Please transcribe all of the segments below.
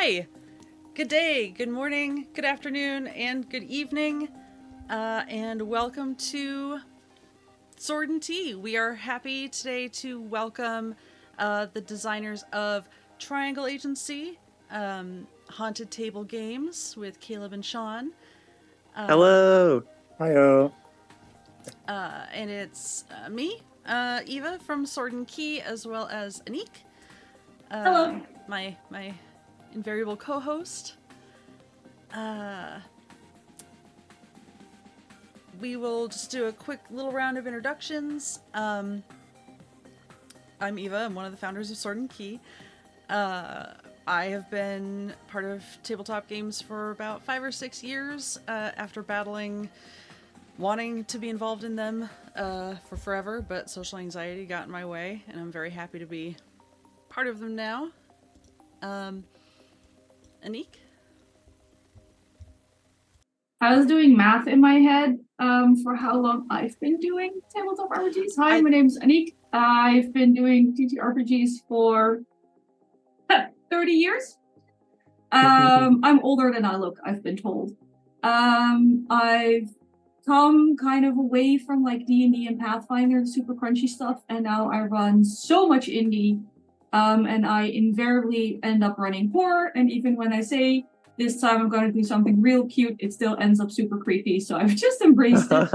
Hi, good day, good morning, good afternoon, and good evening, and welcome to Sword and Tea. We are happy today to welcome the designers of Triangle Agency, Haunted Table Games with Caleb and Sean, Hello. Hiyo. and it's me, Eva from Sword and Key, as well as Anik, Hello. my invariable co-host. We will just do a quick little round of introductions. I'm Eva. I'm one of the founders of Sword and Key. I have been part of tabletop games for about 5 or 6 years after wanting to be involved in them for forever, but social anxiety got in my way, and I'm very happy to be part of them now. Anik? I was doing math in my head for how long I've been doing tabletop RPGs. Hi, my name's Anik. I've been doing TTRPGs for 30 years. I'm older than I look, I've been told. I've come kind of away from like D&D and Pathfinder and super crunchy stuff, and now I run so much indie, and I invariably end up running horror, and even when I say this time I'm going to do something real cute, it still ends up super creepy, so I've just embraced it.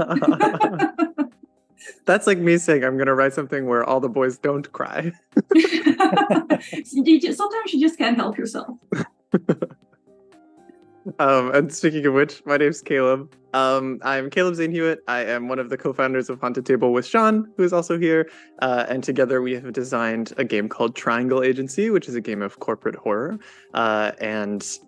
That's like me saying I'm going to write something where all the boys don't cry. Sometimes you just can't help yourself. And speaking of which, my name's Caleb. I'm Caleb Zane Hewitt. I am one of the co-founders of Haunted Table with Sean, who is also here. And together we have designed a game called Triangle Agency, which is a game of corporate horror and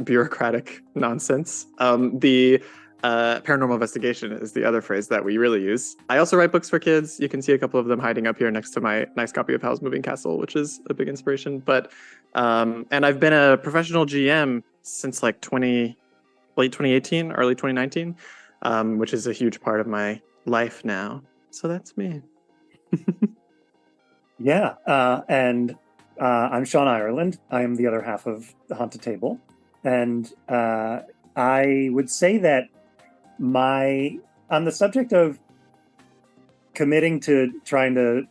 bureaucratic nonsense. The paranormal investigation is the other phrase that we really use. I also write books for kids. You can see a couple of them hiding up here next to my nice copy of Howl's Moving Castle, which is a big inspiration. But and I've been a professional GM since like late 2018, early 2019, which is a huge part of my life now. So that's me. Yeah, and I'm Sean Ireland. I am the other half of the Haunted Table, and I would say that on the subject of committing to trying to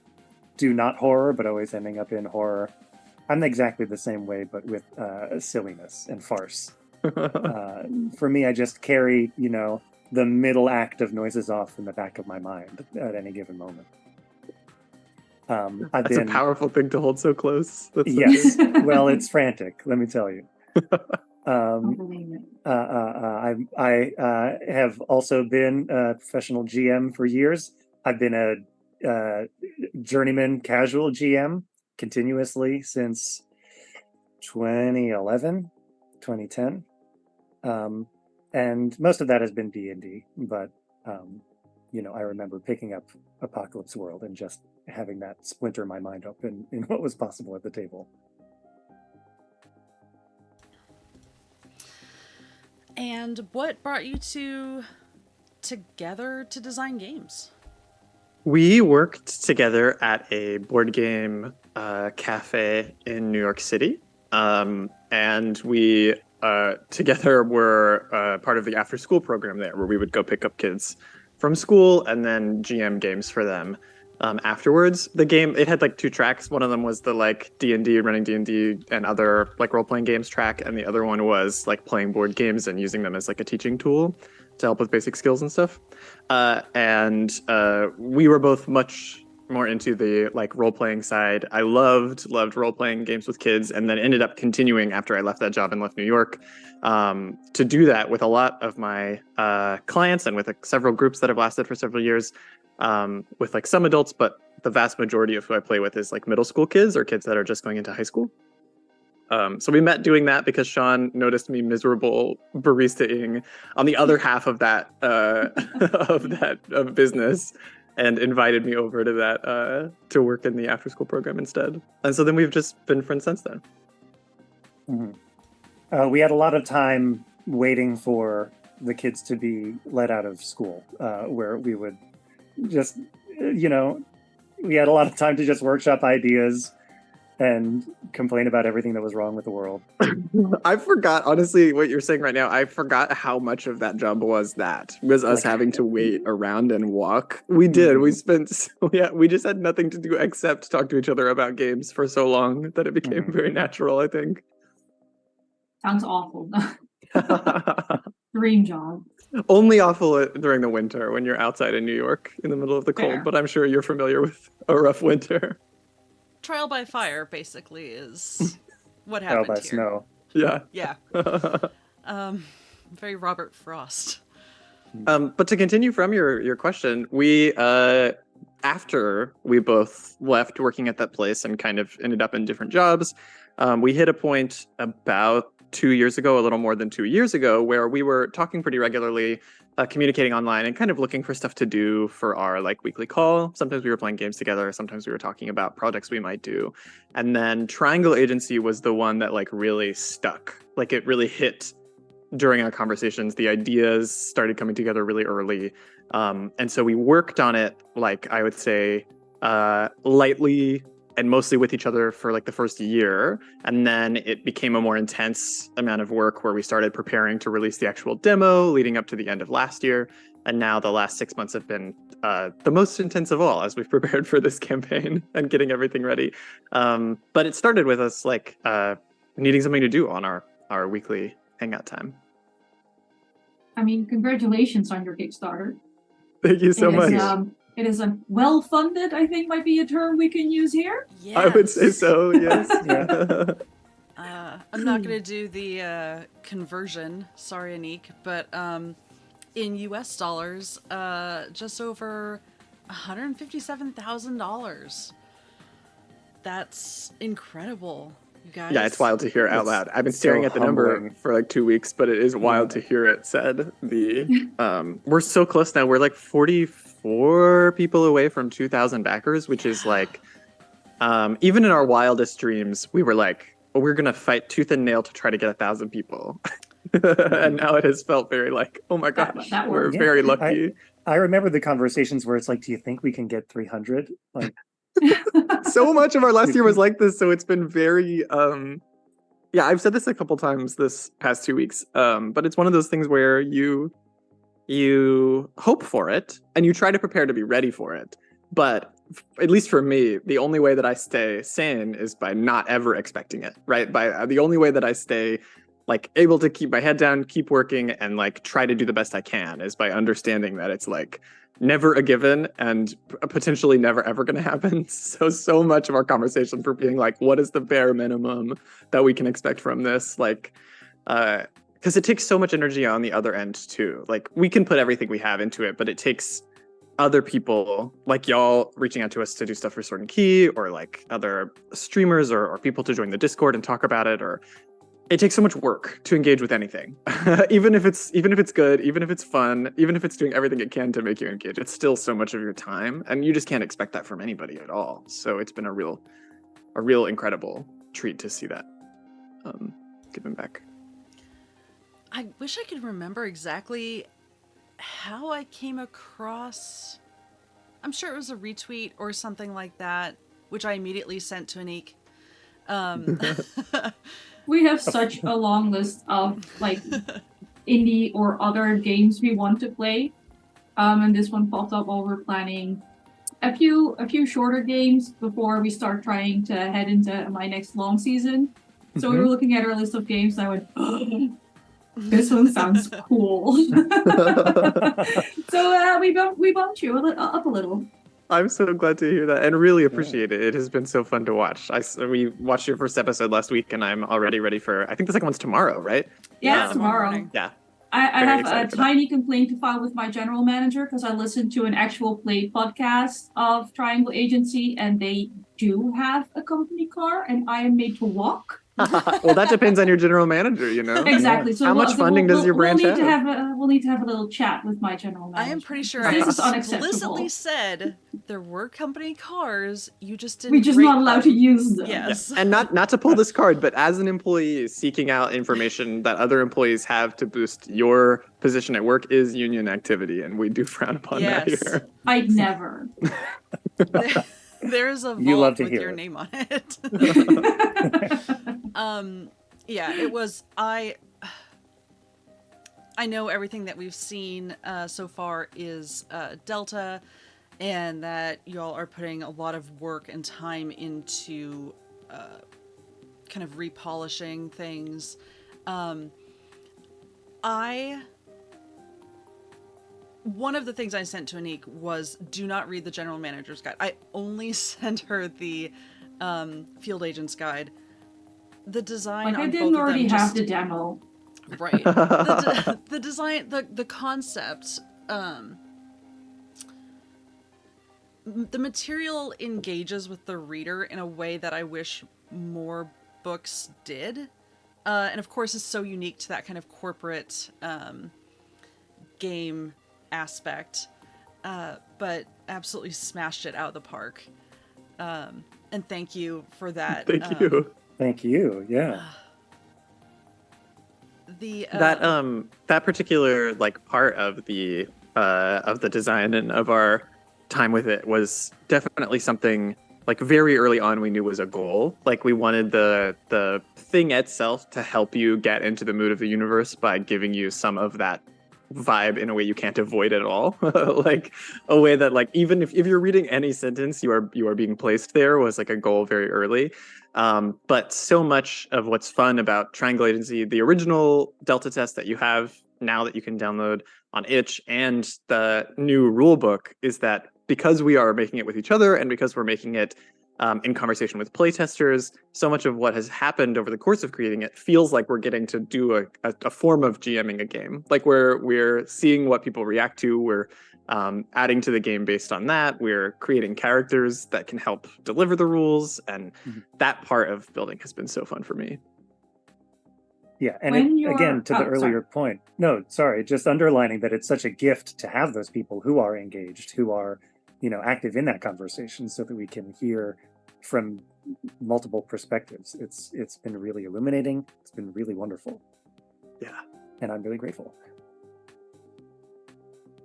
do not horror, but always ending up in horror, I'm exactly the same way, but with silliness and farce. For me, I just carry, the middle act of Noises Off in the back of my mind at any given moment. That's a powerful thing to hold so close. Yes. Well, it's frantic, let me tell you. I have also been a professional GM for years. I've been a journeyman casual GM continuously since 2011, 2010. And most of that has been D&D, but I remember picking up Apocalypse World and just having that splinter my mind up in what was possible at the table. And what brought you together to design games? We worked together at a board game cafe in New York City, and we together were part of the after-school program there, where we would go pick up kids from school and then GM games for them. Afterwards, the game, it had like two tracks. One of them was the like D&D, running D&D and other like role-playing games track, and the other one was like playing board games and using them as like a teaching tool to help with basic skills and stuff. And we were both much more into the like role-playing side. I loved role-playing games with kids, and then ended up continuing after I left that job and left New York to do that with a lot of my clients and with several groups that have lasted for several years. With like some adults, but the vast majority of who I play with is like middle school kids or kids that are just going into high school. So we met doing that because Sean noticed me miserable baristaing on the other half of that of business, and invited me over to that to work in the after school program instead. And so then we've just been friends since then. Mm-hmm. We had a lot of time waiting for the kids to be let out of school, where we would just, we had a lot of time to just workshop ideas. and complain about everything that was wrong with the world. I forgot, honestly, what you're saying right now. I forgot how much of that job was us having to wait around and walk. We did. We spent, we just had nothing to do except talk to each other about games for so long that it became very natural, I think. Sounds awful. Dream job. Only awful during the winter when you're outside in New York in the middle of the cold, Fair. but I'm sure you're familiar with a rough winter. Trial by fire, basically, is what Trial happened by here. snow. Yeah. Yeah. Very Robert Frost. But to continue from your question, we after we both left working at that place and kind of ended up in different jobs, we hit a point about 2 years ago, a little more than 2 years ago, where we were talking pretty regularly, communicating online and kind of looking for stuff to do for our like weekly call. Sometimes we were playing games together. Sometimes we were talking about projects we might do. And then Triangle Agency was the one that like really stuck. Like it really hit during our conversations. The ideas started coming together really early. And so we worked on it, like I would say, lightly and mostly with each other for like the first year. And then it became a more intense amount of work where we started preparing to release the actual demo leading up to the end of last year. And now the last 6 months have been the most intense of all as we've prepared for this campaign and getting everything ready. But it started with us like needing something to do on our weekly hangout time. I mean, congratulations on your Kickstarter. Thank you so much. It is a well-funded, I think might be a term we can use here. Yes. I would say so, yes. I'm not going to do the conversion, sorry, Anik, but in US dollars, just over $157,000. That's incredible, you guys. Yeah, it's wild to hear out loud. I've been staring at the number for like 2 weeks, but it is wild to hear it said. We're so close now. We're like 44 people away from 2,000 backers, which is like, even in our wildest dreams, we were like, well, we're gonna fight tooth and nail to try to get 1,000 people. And now it has felt very like, oh my gosh, we're very lucky. I remember the conversations where it's like, do you think we can get 300? Like, so much of our last year was like this, so it's been very I've said this a couple times this past 2 weeks, but it's one of those things where you hope for it and you try to prepare to be ready for it, but at least for me, the only way that I stay sane is by not ever expecting it, right? By the only way that I stay like able to keep my head down, keep working, and like try to do the best I can is by understanding that it's like never a given and potentially never ever going to happen. So much of our conversation for being like, what is the bare minimum that we can expect from this? Like, because it takes so much energy on the other end too. Like we can put everything we have into it, but it takes other people like y'all reaching out to us to do stuff for Sword and Key, or like other streamers or people to join the Discord and talk about it, or it takes so much work to engage with anything. even if it's good, even if it's fun, even if it's doing everything it can to make you engage, it's still so much of your time, and you just can't expect that from anybody at all. So it's been a real incredible treat to see that given back. I wish I could remember exactly how I came across. I'm sure it was a retweet or something like that, which I immediately sent to Anik. We have such a long list of like indie or other games we want to play, and this one popped up while we're planning a few shorter games before we start trying to head into my next long season. So we were looking at our list of games, and I went, oh, this one sounds cool. So we bumped you up a little. I'm so glad to hear that and really appreciate it. It has been so fun to watch. We watched your first episode last week, and I'm already ready for, I think the second one's tomorrow, right? Yeah, tomorrow. Yeah. I have a tiny complaint to file with my general manager because I listened to an actual play podcast of Triangle Agency, and they do have a company car, and I am made to walk. Well, that depends on your general manager, you know? Exactly. So how much funding does your branch have? We'll need to have a little chat with my general manager. I am pretty sure I explicitly said there were company cars. You just didn't. We're just not allowed to use them. Yes. Yeah. And not to pull this card, but as an employee, seeking out information that other employees have to boost your position at work is union activity, and we do frown upon that here. I'd never. There's a You love vault to with hear your it. name on it. Yeah, it was. I know everything that we've seen so far is Delta, and that y'all are putting a lot of work and time into kind of repolishing things. One of the things I sent to Anik was do not read the general manager's guide. I only sent her the field agent's guide. The design Like, I on didn't both of already them have just the demo. right. The design, the concept, the material engages with the reader in a way that I wish more books did. And of course is so unique to that kind of corporate game aspect. But absolutely smashed it out of the park. And thank you for that. Thank you. Thank you. Yeah. The That particular like part of the design and of our time with it was definitely something like very early on we knew was a goal. Like we wanted the thing itself to help you get into the mood of the universe by giving you some of that vibe in a way you can't avoid at all. Like a way that like even if you're reading any sentence you are being placed there was like a goal very early. But so much of what's fun about Triangle Agency, the original Delta test that you have now that you can download on itch, and the new rule book, is that because we are making it with each other and because we're making it in conversation with playtesters, so much of what has happened over the course of creating it feels like we're getting to do a form of GMing a game. Like we're seeing what people react to. We're adding to the game based on that. We're creating characters that can help deliver the rules, and that part of building has been so fun for me. Yeah, and again, to the earlier point, no, sorry, just underlining that it's such a gift to have those people who are engaged, who are, active in that conversation, so that we can hear from multiple perspectives. It's been really illuminating. It's been really wonderful. Yeah, and I'm really grateful.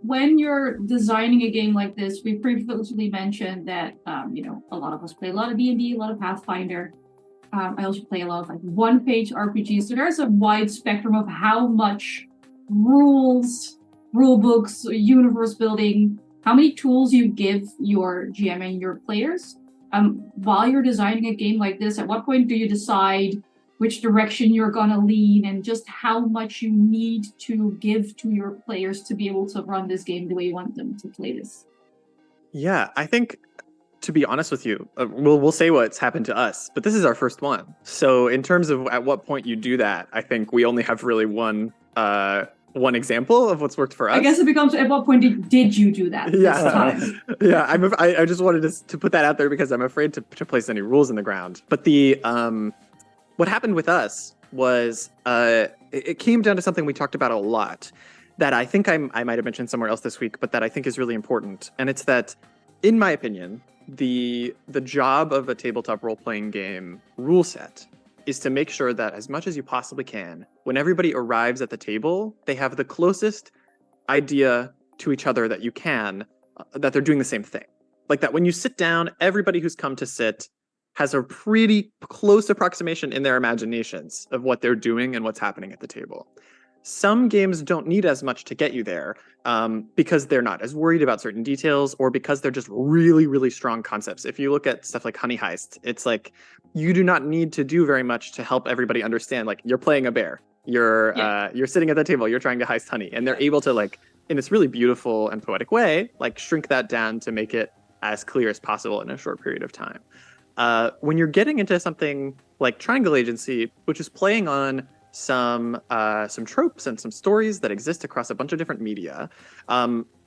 When you're designing a game like this, we previously mentioned that a lot of us play a lot of D&D, a lot of Pathfinder. I also play a lot of like one-page RPGs. So there's a wide spectrum of how much rules, rule books, universe building, how many tools you give your GM and your players. While you're designing a game like this, at what point do you decide which direction you're gonna lean and just how much you need to give to your players to be able to run this game the way you want them to play this? Yeah, I think, to be honest with you, we'll say what's happened to us, but this is our first one. So in terms of at what point you do that, I think we only have really one example of what's worked for us. I guess it becomes at what point did you do that? Yeah, this time? Yeah. I just wanted to put that out there because I'm afraid to place any rules in the ground. But what happened with us was it came down to something we talked about a lot that I think I might have mentioned somewhere else this week, but that I think is really important. And it's that, in my opinion, the job of a tabletop role-playing game rule set is to make sure that as much as you possibly can, when everybody arrives at the table, they have the closest idea to each other that you can, that they're doing the same thing. Like that when you sit down, everybody who's come to sit has a pretty close approximation in their imaginations of what they're doing and what's happening at the table. Some games don't need as much to get you there because they're not as worried about certain details, or because they're just really, really strong concepts. If you look at stuff like Honey Heist, it's like you do not need to do very much to help everybody understand. Like you're playing a bear, you're sitting at the table, you're trying to heist honey, and they're able to, like, in this really beautiful and poetic way, like shrink that down to make it as clear as possible in a short period of time. When you're getting into something like Triangle Agency, which is playing on some tropes and some stories that exist across a bunch of different media,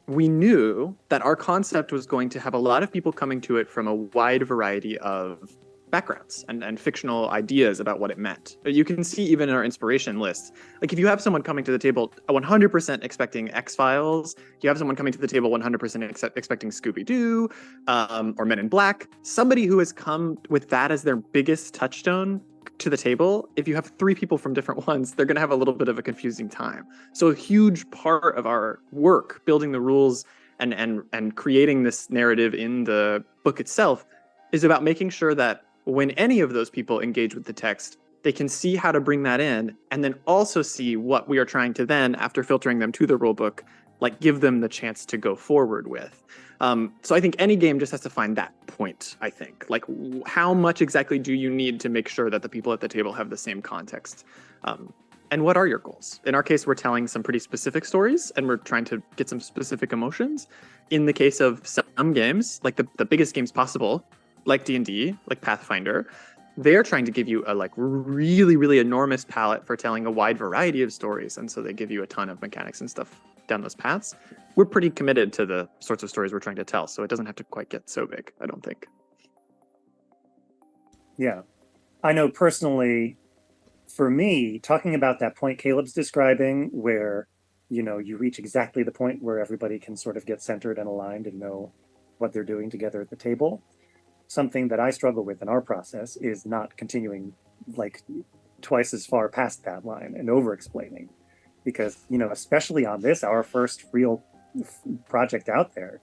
we knew that our concept was going to have a lot of people coming to it from a wide variety of backgrounds and fictional ideas about what it meant. You can see even in our inspiration list, like if you have someone coming to the table 100% expecting X-Files, you have someone coming to the table 100% expecting Scooby-Doo or Men in Black, somebody who has come with that as their biggest touchstone to the table, if you have three people from different ones, they're going to have a little bit of a confusing time. So a huge part of our work building the rules and creating this narrative in the book itself is about making sure that when any of those people engage with the text, they can see how to bring that in and then also see what we are trying to then, after filtering them to the rulebook, like give them the chance to go forward with. So I think any game just has to find that point, I think. Like, how much exactly do you need to make sure that the people at the table have the same context? And what are your goals? In our case, we're telling some pretty specific stories and we're trying to get some specific emotions. In the case of some games, like the biggest games possible, like D&D, like Pathfinder, they're trying to give you a like really, really enormous palette for telling a wide variety of stories. And so they give you a ton of mechanics and stuff down those paths. We're pretty committed to the sorts of stories we're trying to tell, so it doesn't have to quite get so big, I don't think. Yeah. I know personally, for me, talking about that point Caleb's describing, where, you know, you reach exactly the point where everybody can sort of get centered and aligned and know what they're doing together at the table. Something that I struggle with in our process is not continuing like twice as far past that line and over explaining. Because, you know, especially on this, our first real project out there,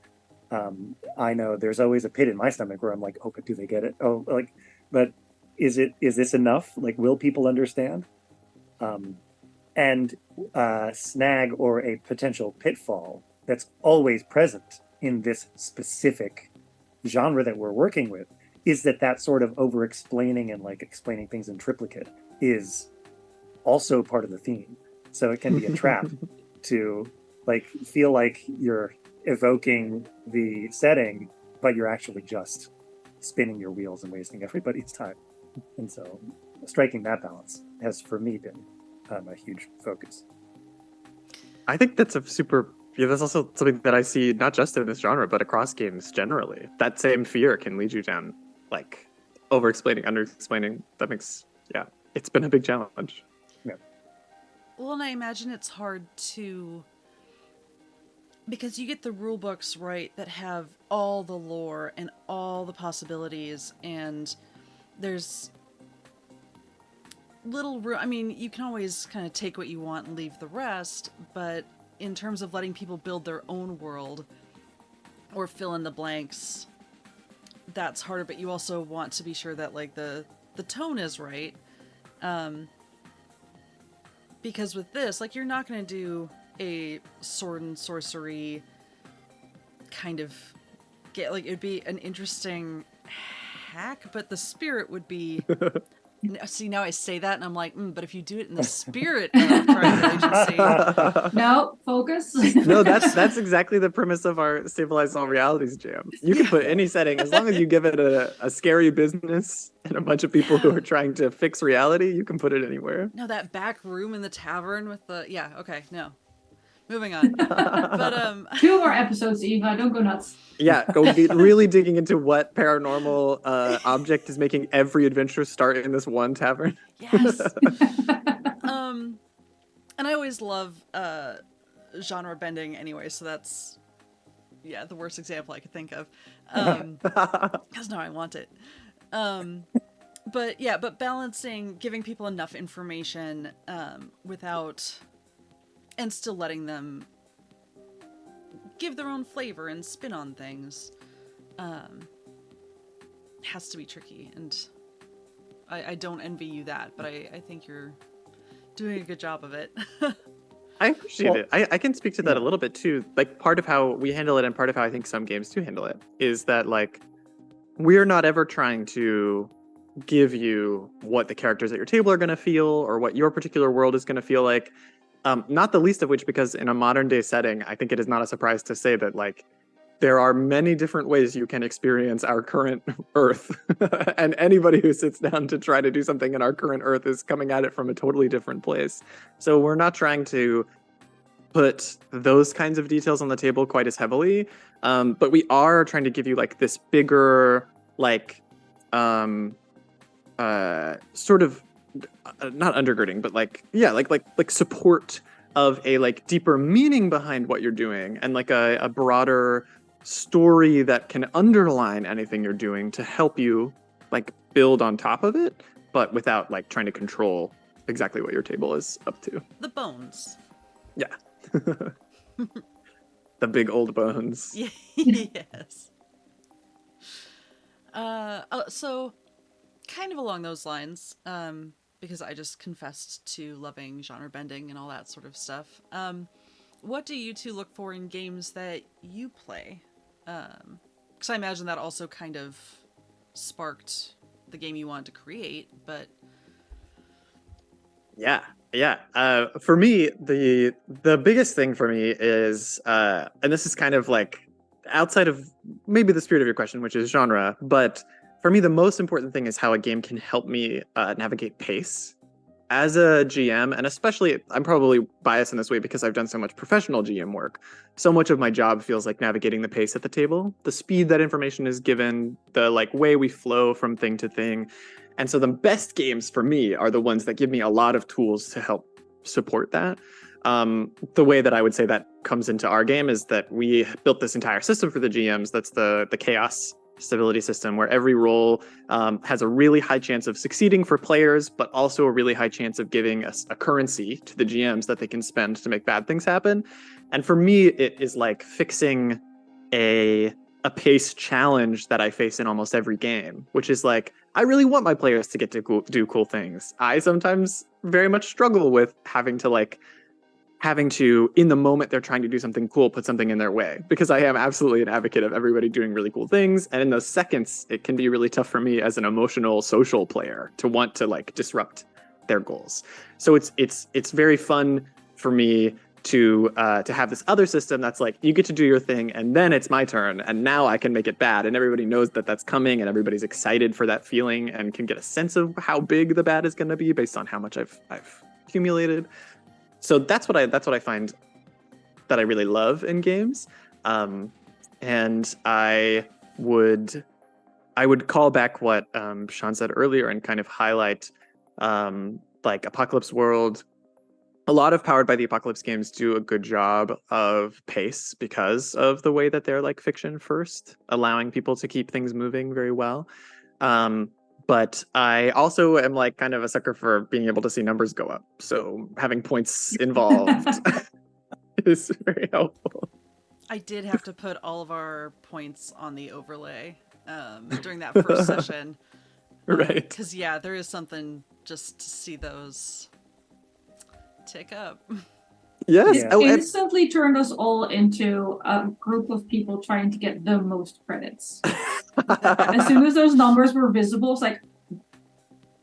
I know there's always a pit in my stomach where I'm like, oh, but do they get it? Oh, like, but is this enough? Like, will people understand? And snag or a potential pitfall that's always present in this specific genre that we're working with is that sort of over explaining and like explaining things in triplicate is also part of the theme. So it can be a trap to like feel like you're evoking the setting, but you're actually just spinning your wheels and wasting everybody's time. And so striking that balance has for me been a huge focus. I think that's that's also something that I see not just in this genre, but across games generally. That same fear can lead you down like over explaining, under explaining. It's been a big challenge. Yeah. Well, and I imagine it's hard to, because you get the rule books, right, that have all the lore and all the possibilities, and there's little room. I mean, you can always kind of take what you want and leave the rest, but in terms of letting people build their own world or fill in the blanks, that's harder. But you also want to be sure that like the tone is right, because with this, like, you're not going to do a sword and sorcery kind of get, like, it'd be an interesting hack, but the spirit would be see, now I say that and I'm like, but if you do it in the spirit of Triangle Agency. No, focus. No, that's exactly the premise of our Stabilize All Realities jam. You can put any setting, as long as you give it a scary business and a bunch of people who are trying to fix reality, you can put it anywhere. No, that back room in the tavern with the, okay, no. Moving on. But 2 more episodes, Eva. Don't go nuts. Yeah, go be really digging into what paranormal object is making every adventure start in this one tavern. Yes. And I always love genre bending anyway, so that's the worst example I could think of. Because now I want it. But balancing, giving people enough information without, and still letting them give their own flavor and spin on things, has to be tricky. And I don't envy you that, but I think you're doing a good job of it. I appreciate it. I can speak to that a little bit too. Like, part of how we handle it and part of how I think some games do handle it is that, like, we're not ever trying to give you what the characters at your table are going to feel or what your particular world is going to feel like. Not the least of which, because in a modern day setting, I think it is not a surprise to say that, like, there are many different ways you can experience our current Earth. And anybody who sits down to try to do something in our current Earth is coming at it from a totally different place. So we're not trying to put those kinds of details on the table quite as heavily. But we are trying to give you, like, this bigger, like, sort of, not undergirding, but like support of a, like, deeper meaning behind what you're doing, and like a broader story that can underline anything you're doing to help you, like, build on top of it, but without, like, trying to control exactly what your table is up to. The bones. Yeah. The big old bones. Yes. So kind of along those lines, because I just confessed to loving genre bending and all that sort of stuff. What do you two look for in games that you play? Because I imagine that also kind of sparked the game you wanted to create, but Yeah, yeah. For me, the biggest thing for me is, and this is kind of like outside of maybe the spirit of your question, which is genre, but for me, the most important thing is how a game can help me navigate pace. As a GM, and especially, I'm probably biased in this way because I've done so much professional GM work. So much of my job feels like navigating the pace at the table, the speed that information is given, the like way we flow from thing to thing. And so the best games for me are the ones that give me a lot of tools to help support that. The way that I would say that comes into our game is that we built this entire system for the GMs. That's the chaos stability system, where every role has a really high chance of succeeding for players, but also a really high chance of giving us a currency to the GMs that they can spend to make bad things happen. And for me, it is like fixing a pace challenge that I face in almost every game, which is like, I really want my players to get to do cool things. I sometimes very much struggle with having to, in the moment they're trying to do something cool, put something in their way, because I am absolutely an advocate of everybody doing really cool things. And in those seconds, it can be really tough for me as an emotional social player to want to like disrupt their goals. So it's very fun for me to have this other system that's like, you get to do your thing and then it's my turn and now I can make it bad, and everybody knows that that's coming and everybody's excited for that feeling and can get a sense of how big the bad is going to be based on how much I've accumulated. So that's what I find that I really love in games, and I would call back what Sean said earlier and kind of highlight like Apocalypse World. A lot of Powered by the Apocalypse games do a good job of pace because of the way that they're like fiction first, allowing people to keep things moving very well. But I also am like kind of a sucker for being able to see numbers go up. So having points involved is very helpful. I did have to put all of our points on the overlay during that first session. Right. Because, yeah, there is something just to see those tick up. Yes. It instantly turned us all into a group of people trying to get the most credits. As soon as those numbers were visible, it's like,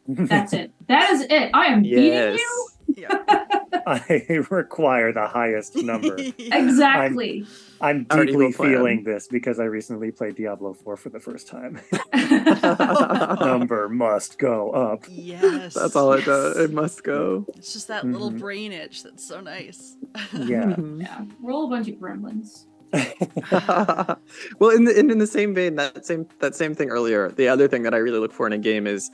that's it. That is it. I am beating you. Yeah. I require the highest number. Exactly. I'm deeply feeling this because I recently played Diablo 4 for the first time. Number must go up. Yes. That's all it does. It must go. It's just that little brain itch that's so nice. Yeah. Yeah. We're all a bunch of gremlins. Well, in the same vein, that same thing earlier, the other thing that I really look for in a game is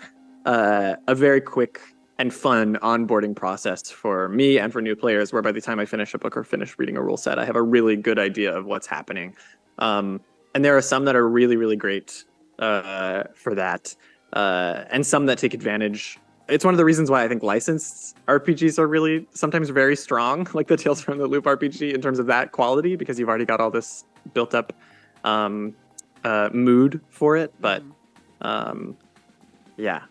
a very quick and fun onboarding process for me and for new players, where by the time I finish a book or finish reading a rule set, I have a really good idea of what's happening. And there are some that are really, really great for that, and some that take advantage. It's one of the reasons why I think licensed RPGs are really sometimes very strong, like the Tales from the Loop RPG, in terms of that quality, because you've already got all this built up mood for it. But yeah,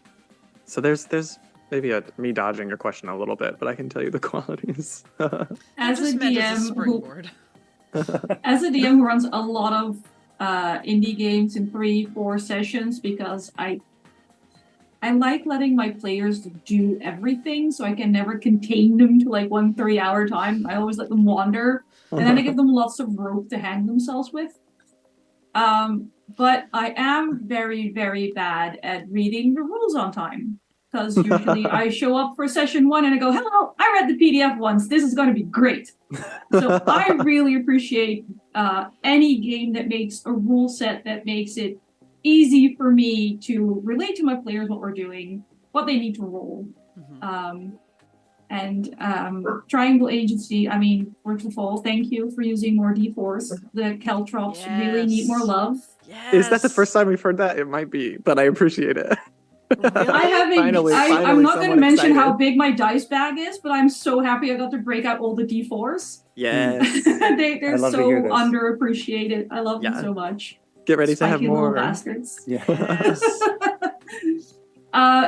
so there's maybe me dodging your question a little bit, but I can tell you the qualities. As a DM who runs a lot of indie games in 3-4 sessions, because I like letting my players do everything, so I can never contain them to like 1 3-hour time. I always let them wander, and then I give them lots of rope to hang themselves with. But I am very, very bad at reading the rules on time, because usually I show up for session 1 and I go, hello, I read the PDF once. This is going to be great. So I really appreciate any game that makes a rule set that makes it easy for me to relate to my players what we're doing, what they need to roll. Triangle Agency, I mean, first of all, thank you for using more D4s. The caltrops really need more love. Yes. Is that the first time we've heard that? It might be, but I appreciate it. Really? I'm not going to mention how big my dice bag is, but I'm so happy I got to break out all the D4s. Yes. They're so underappreciated. I love them so much. Get ready to have Spiky little more. bastards. Yeah. Yes.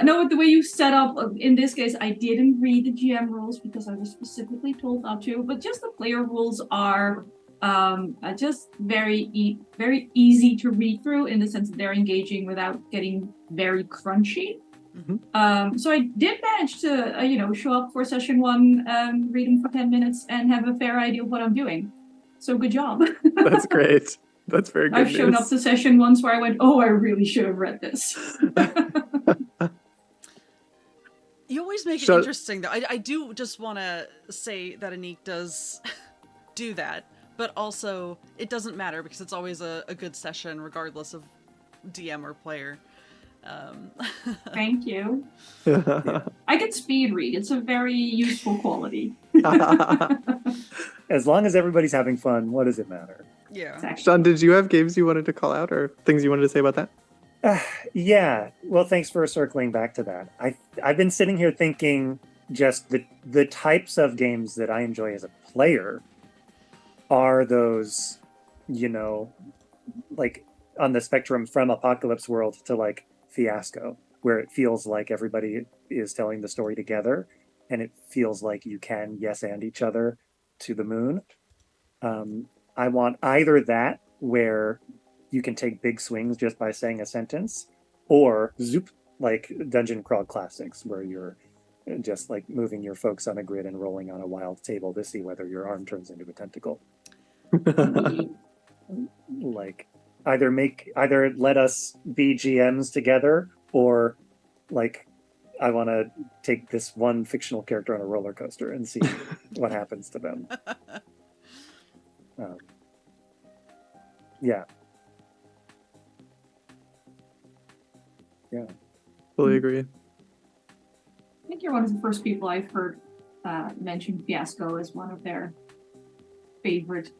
No, with the way you set up, in this case, I didn't read the GM rules because I was specifically told not to, but just the player rules are just very easy to read through in the sense that they're engaging without getting very crunchy. So I did manage to, show up for session 1, read them for 10 minutes, and have a fair idea of what I'm doing. So good job. That's great. That's very good I've shown news. up to session once where I went, oh, I really should have read this. You always make it So- interesting, though. I do just want to say that Anik does do that, but also it doesn't matter because it's always a good session regardless of DM or player. Thank you. I can speed read. It's a very useful quality. As long as everybody's having fun, what does it matter? Yeah. Exactly. Sean, did you have games you wanted to call out or things you wanted to say about that? Yeah. Well, thanks for circling back to that. I've been sitting here thinking just the types of games that I enjoy as a player are those, like on the spectrum from Apocalypse World to like Fiasco, where it feels like everybody is telling the story together and it feels like you can yes and each other to the moon. I want either that, where you can take big swings just by saying a sentence, or zoop, like Dungeon Crawl Classics, where you're just like moving your folks on a grid and rolling on a wild table to see whether your arm turns into a tentacle. Like either let us be GMs together, or like I want to take this one fictional character on a roller coaster and see what happens to them. Yeah. Fully agree. I think you're one of the first people I've heard mention Fiasco as one of their favorite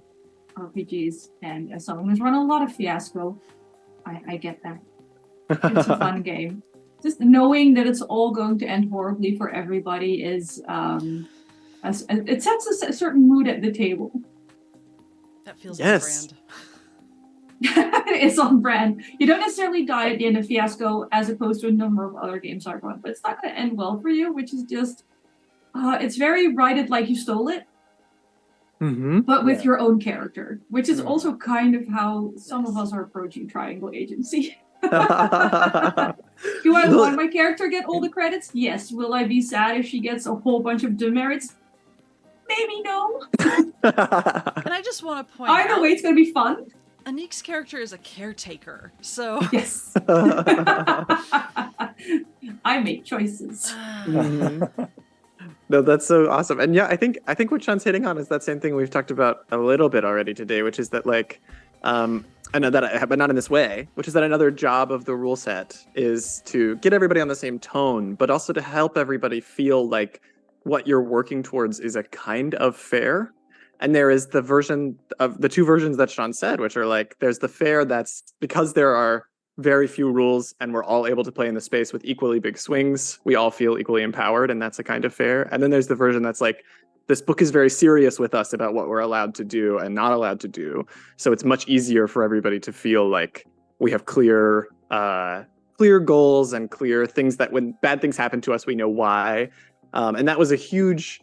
RPGs, and as someone who's run a lot of Fiasco, I get that. It's a fun game. Just knowing that it's all going to end horribly for everybody is it sets a certain mood at the table. That feels Yes. on brand. It's on brand. You don't necessarily die at the end of Fiasco as opposed to a number of other games I've run, but it's not going to end well for you, which is just it's very write it like you stole it, but with your own character, which is also kind of how some of us are approaching Triangle Agency. Do I want my character to get all the credits? Yes. Will I be sad if she gets a whole bunch of demerits? Maybe no. And I just want to point Either out, way, it's going to be fun. Anik's character is a caretaker, so Yes. I make choices. No, that's so awesome. And yeah, I think what Sean's hitting on is that same thing we've talked about a little bit already today, which is that like I know that, but not in this way, which is that another job of the rule set is to get everybody on the same tone, but also to help everybody feel like what you're working towards is a kind of fair. And there is the version of the two versions that Sean said, which are like, there's the fair that's because there are very few rules and we're all able to play in the space with equally big swings. We all feel equally empowered, and that's a kind of fair. And then there's the version that's like, this book is very serious with us about what we're allowed to do and not allowed to do. So it's much easier for everybody to feel like we have clear goals and clear things that when bad things happen to us, we know why. And that was a huge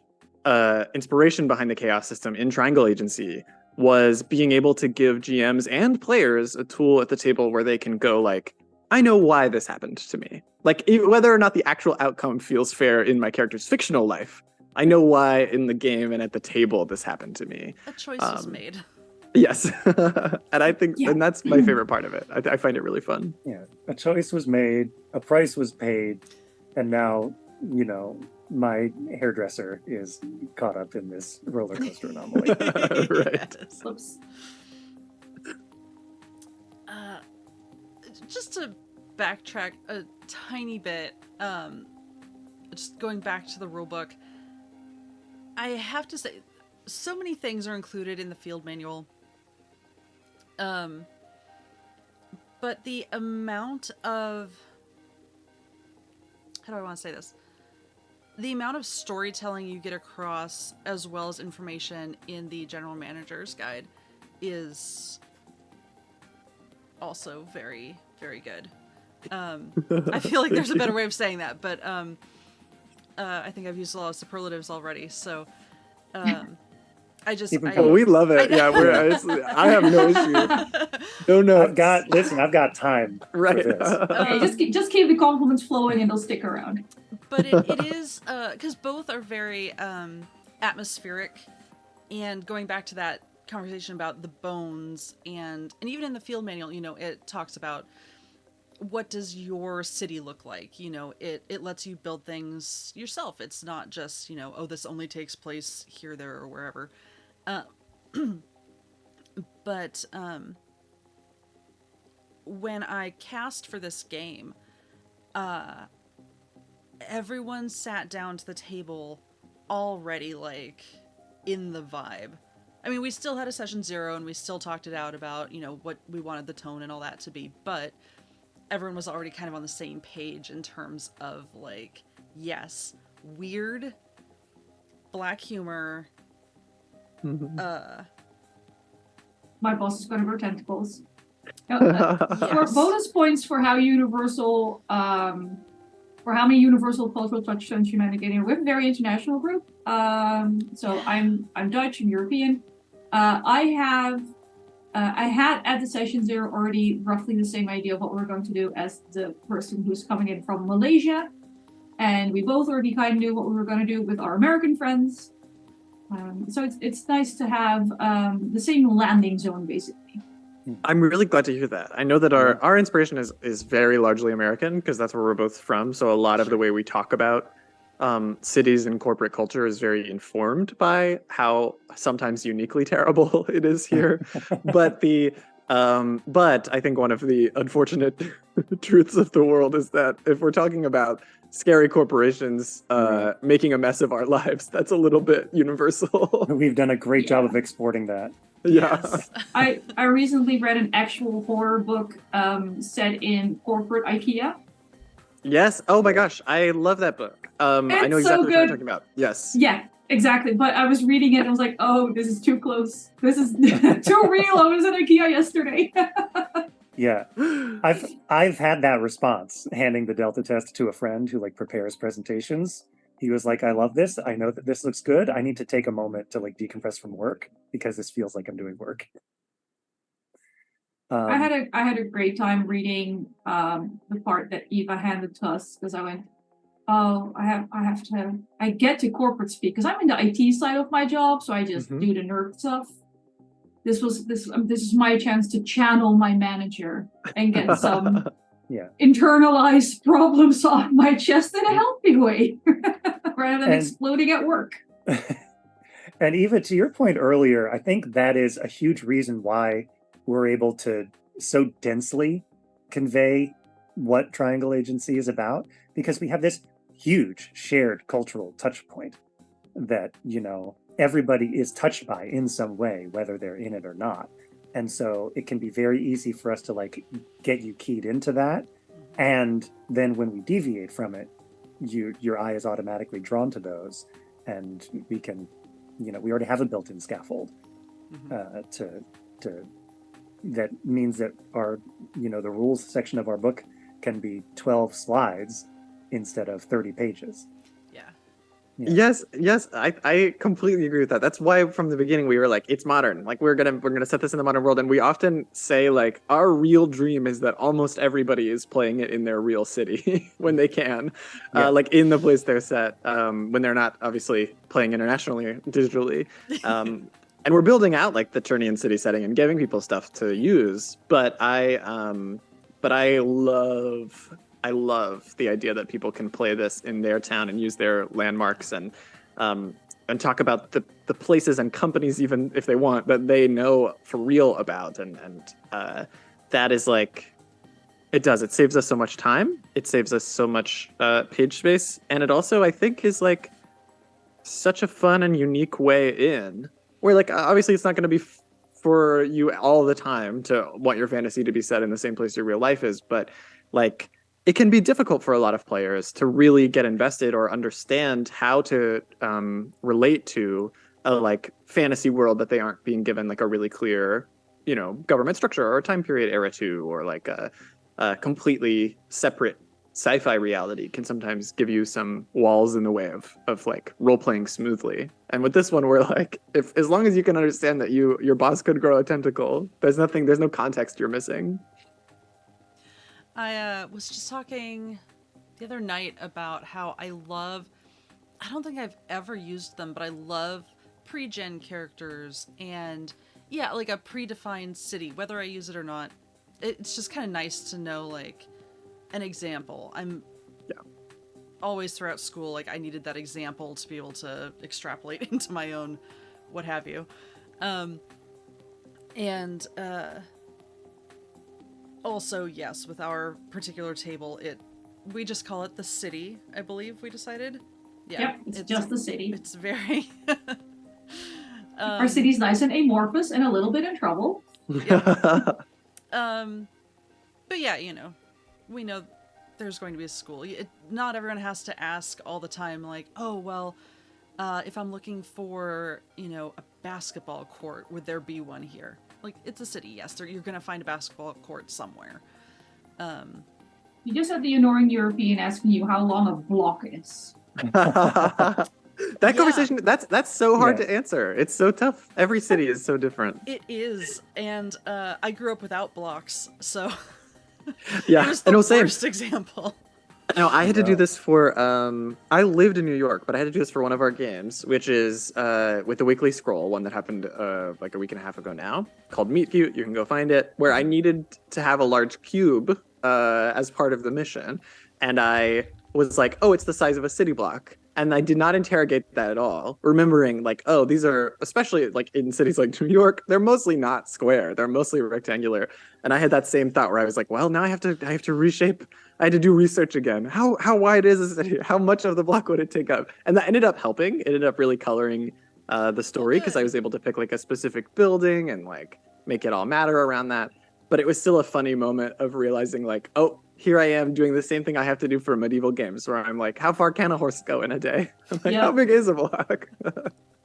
inspiration behind the chaos system in Triangle Agency, was being able to give GMs and players a tool at the table where they can go like, I know why this happened to me. Like whether or not the actual outcome feels fair in my character's fictional life, I know why in the game and at the table this happened to me. a choice was made. Yes. And I think, and that's my favorite part of it. I find it really fun. Yeah. A choice was made, a price was paid, and now, my hairdresser is caught up in this roller coaster anomaly. Right. Yes. Whoops. Just to backtrack a tiny bit, just going back to the rulebook, I have to say, so many things are included in the field manual. But the amount of, how do I want to say this? The amount of storytelling you get across, as well as information in the General Manager's Guide, is also very, very good. I feel like there's a better way of saying that, but I think I've used a lot of superlatives already, so we love it. I have no issue. No notes. I've got time. Right. For this. Okay, just keep the compliments flowing and they'll stick around. But it is, because both are very atmospheric, and going back to that conversation about the bones, and even in the field manual, it talks about what does your city look like. It lets you build things yourself. It's not just, this only takes place here, there, or wherever. But when I cast for this game, everyone sat down to the table already like in the vibe. I mean, we still had a session 0 and we still talked it out about, what we wanted the tone and all that to be, but everyone was already kind of on the same page in terms of like, yes, weird black humor. My boss is going to grow tentacles. Yes. Bonus points for how universal, for how many universal cultural touchstones you manage to get in. We're a very international group. So I'm Dutch and European. I had at the session 0 already roughly the same idea of what we're going to do as the person who's coming in from Malaysia. And we both already kind of knew what we were going to do with our American friends. So it's nice to have the same landing zone, basically. I'm really glad to hear that. I know that our inspiration is very largely American because that's where we're both from. So a lot of the way we talk about cities and corporate culture is very informed by how sometimes uniquely terrible it is here. But but I think one of the unfortunate truths of the world is that if we're talking about scary corporations making a mess of our lives, that's a little bit universal. We've done a great job of exporting that. Yeah. Yes. I recently read an actual horror book set in corporate IKEA. Yes. Oh my gosh, I love that book. I know exactly what you're talking about. Yes. Yeah, exactly. But I was reading it and I was like, oh, this is too close. This is too real. I was at IKEA yesterday. Yeah. I've had that response, handing the Delta test to a friend who prepares presentations. He was like, I love this. I know that this looks good. I need to take a moment to decompress from work because this feels like I'm doing work. I had a great time reading the part that Eva handed to us because I went, oh, I get to corporate speak because I'm in the IT side of my job, so I just do the nerd stuff. This is my chance to channel my manager and get some internalized problems off my chest in a healthy way rather than exploding at work. And Eva, to your point earlier, I think that is a huge reason why we're able to so densely convey what Triangle Agency is about, because we have this huge shared cultural touch point that, everybody is touched by in some way, whether they're in it or not. And so it can be very easy for us to get you keyed into that. And then when we deviate from it, your eye is automatically drawn to those. And we can, we already have a built-in scaffold that means that our, the rules section of our book can be 12 slides instead of 30 pages. Yeah. Yes, I completely agree with that. That's why from the beginning we were like, it's modern. We're gonna set this in the modern world, and we often say our real dream is that almost everybody is playing it in their real city when they can, in the place they're set, when they're not obviously playing internationally digitally. And we're building out the Turnian city setting and giving people stuff to use. But I love the idea that people can play this in their town and use their landmarks and talk about the places and companies, even if they want, that they know for real about. And that is it does. It saves us so much time. It saves us so much page space. And it also, I think, is such a fun and unique way in where obviously it's not going to be for you all the time to want your fantasy to be set in the same place your real life is, but it can be difficult for a lot of players to really get invested or understand how to relate to a fantasy world that they aren't being given a really clear government structure or a time period era too, or like a completely separate sci-fi reality can sometimes give you some walls in the way of like role playing smoothly. And with this one, we're like, if as long as you can understand that your boss could grow a tentacle, there's no context you're missing. I was just talking the other night about how I don't think I've ever used them, but I love pre-gen characters and yeah, like a predefined city, whether I use it or not. It's just kind of nice to know like an example. I'm always throughout school, like I needed that example to be able to extrapolate into my own what have you. And also, yes, with our particular table, we just call it the city, I believe we decided. Yeah, Yep, it's just the city. It's very Our city's nice and amorphous and a little bit in trouble. But yeah, we know there's going to be a school. Not everyone has to ask all the time, like, oh, well, if I'm looking for, a basketball court, would there be one here? Like, it's a city, yes. You're going to find a basketball court somewhere. You just had the annoying European asking you how long a block is. That conversation, that's so hard to answer. It's so tough. Every city is so different. It is, and I grew up without blocks, so yeah, it was the worst example. No, I had to do this for, I lived in New York, but I had to do this for one of our games, which is with the Weekly Scroll, one that happened like a week and a half ago now, called Meet Cute. You can go find it, where I needed to have a large cube as part of the mission. And I was like, oh, it's the size of a city block. And I did not interrogate that at all, remembering like, oh, these are, especially like in cities like New York, they're mostly not square. They're mostly rectangular. And I had that same thought where I was like, well, now I have to reshape. I had to do research again. How wide is a city? How much of the block would it take up? And that ended up helping. It ended up really coloring the story because I was able to pick like a specific building and like make it all matter around that. But it was still a funny moment of realizing like, oh, here I am doing the same thing I have to do for medieval games where I'm like, how far can a horse go in a day? I'm like, how big is a block?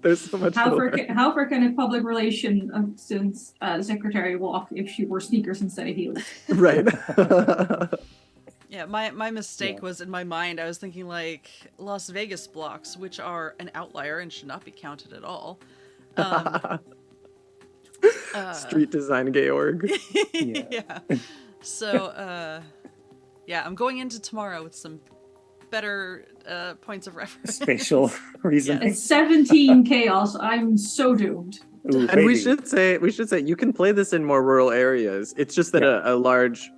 There's so much. How far can a public relation secretary walk if she wore sneakers instead of heels? Right. Yeah, my mistake was in my mind. I was thinking like Las Vegas blocks, which are an outlier and should not be counted at all. Street design Georg. Yeah. So, yeah, I'm going into tomorrow with some better points of reference. Spatial reasoning. It's 17 chaos. I'm so doomed. Ooh, and we should say you can play this in more rural areas. It's just that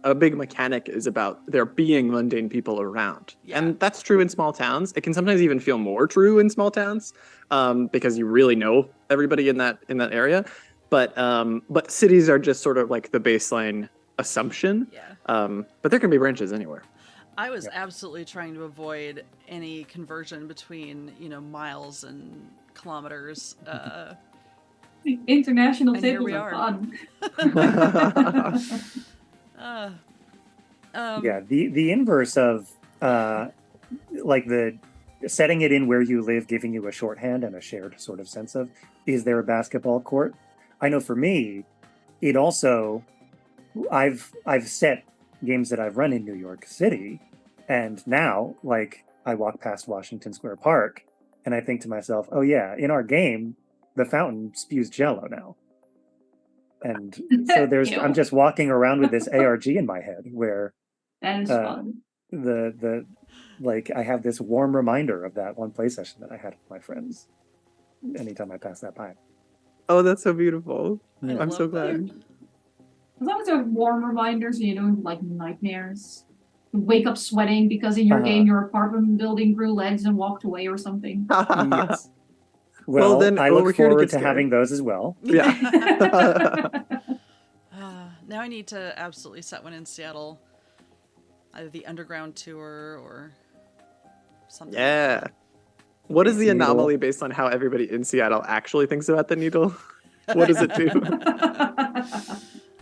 a big mechanic is about there being mundane people around. Yeah. And that's true in small towns. It can sometimes even feel more true in small towns because you really know everybody in that area. But cities are just sort of like the baseline assumption. Yeah. But there can be branches anywhere. I was absolutely trying to avoid any conversion between, miles and kilometers. International tables are fun. The inverse of like the setting it in where you live, giving you a shorthand and a shared sort of sense of, is there a basketball court? I know for me, it also, I've set games that I've run in New York City, and now like I walk past Washington Square Park and I think to myself, oh yeah, in our game the fountain spews jello now. And so I'm just walking around with this ARG in my head where that is fun. The like I have this warm reminder of that one play session that I had with my friends anytime I pass that by. Oh, that's so beautiful. I'm so glad. That. As long as they're warm reminders, like nightmares. You wake up sweating because in your game your apartment building grew legs and walked away or something. Yes. Well, then I look forward to having those as well. Yeah. Now I need to absolutely set one in Seattle. Either the underground tour or something. Yeah. What is the anomaly based on how everybody in Seattle actually thinks about the needle? What does it do?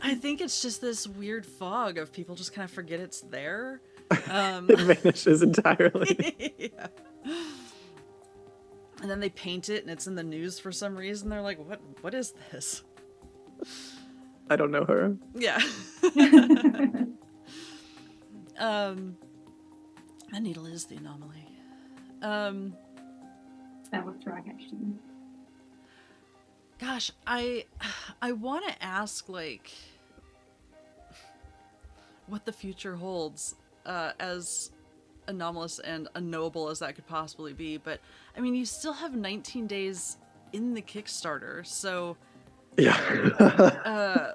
I think it's just this weird fog of people just kind of forget it's there. It vanishes entirely. Yeah. And then they paint it and it's in the news for some reason. They're like, what is this? I don't know her. Yeah. Anita is the anomaly. That would track actually. Gosh, I want to ask like what the future holds, as anomalous and unknowable as that could possibly be. But I mean, you still have 19 days in the Kickstarter, so Yeah.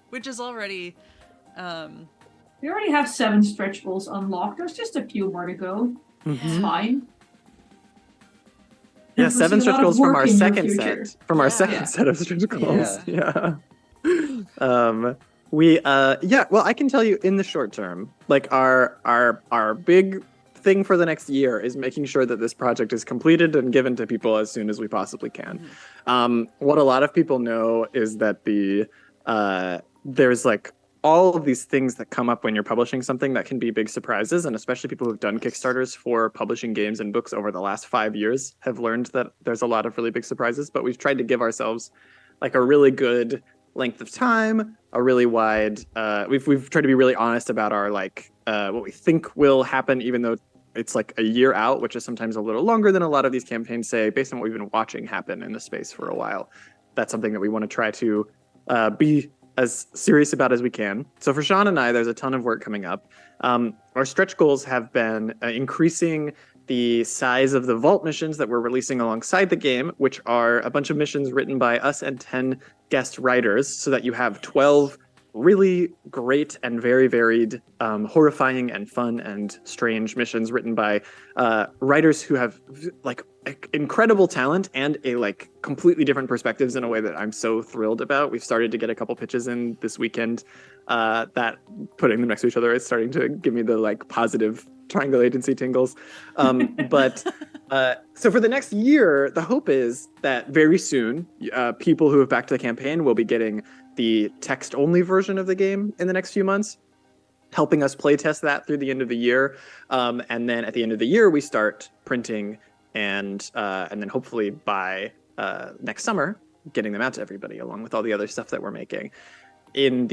which is already We already have 7 stretch goals unlocked. There's just a few more to go. It's Yeah. fine. Yeah, Foresee 7 a stretch lot of goals from work our in your second future. set. From our Yeah. second set of stretch goals. Yeah. Yeah. Well, I can tell you in the short term, like our big thing for the next year is making sure that this project is completed and given to people as soon as we possibly can. What a lot of people know is that there's like all of these things that come up when you're publishing something that can be big surprises, and especially people who've done Kickstarters for publishing games and books over the last 5 years have learned that there's a lot of really big surprises, but we've tried to give ourselves like a really good length of time, a really wide we've tried to be really honest about our what we think will happen, even though it's like a year out, which is sometimes a little longer than a lot of these campaigns say, based on what we've been watching happen in the space for a while. That's something that we want to try to be as serious about as we can. So for Sean and I, there's a ton of work coming up. Our stretch goals have been increasing the size of the vault missions that we're releasing alongside the game, which are a bunch of missions written by us and 10 guest writers, so that you have 12 really great and very varied, horrifying and fun and strange missions written by writers who have like incredible talent and a like completely different perspectives in a way that I'm so thrilled about. We've started to get a couple pitches in this weekend that, putting them next to each other, is starting to give me the like positive Triangle Agency tingles. But so for the next year, the hope is that very soon, people who have backed the campaign will be getting the text-only version of the game in the next few months, helping us playtest that through the end of the year. And then at the end of the year, we start printing, and then hopefully by next summer, getting them out to everybody, along with all the other stuff that we're making. In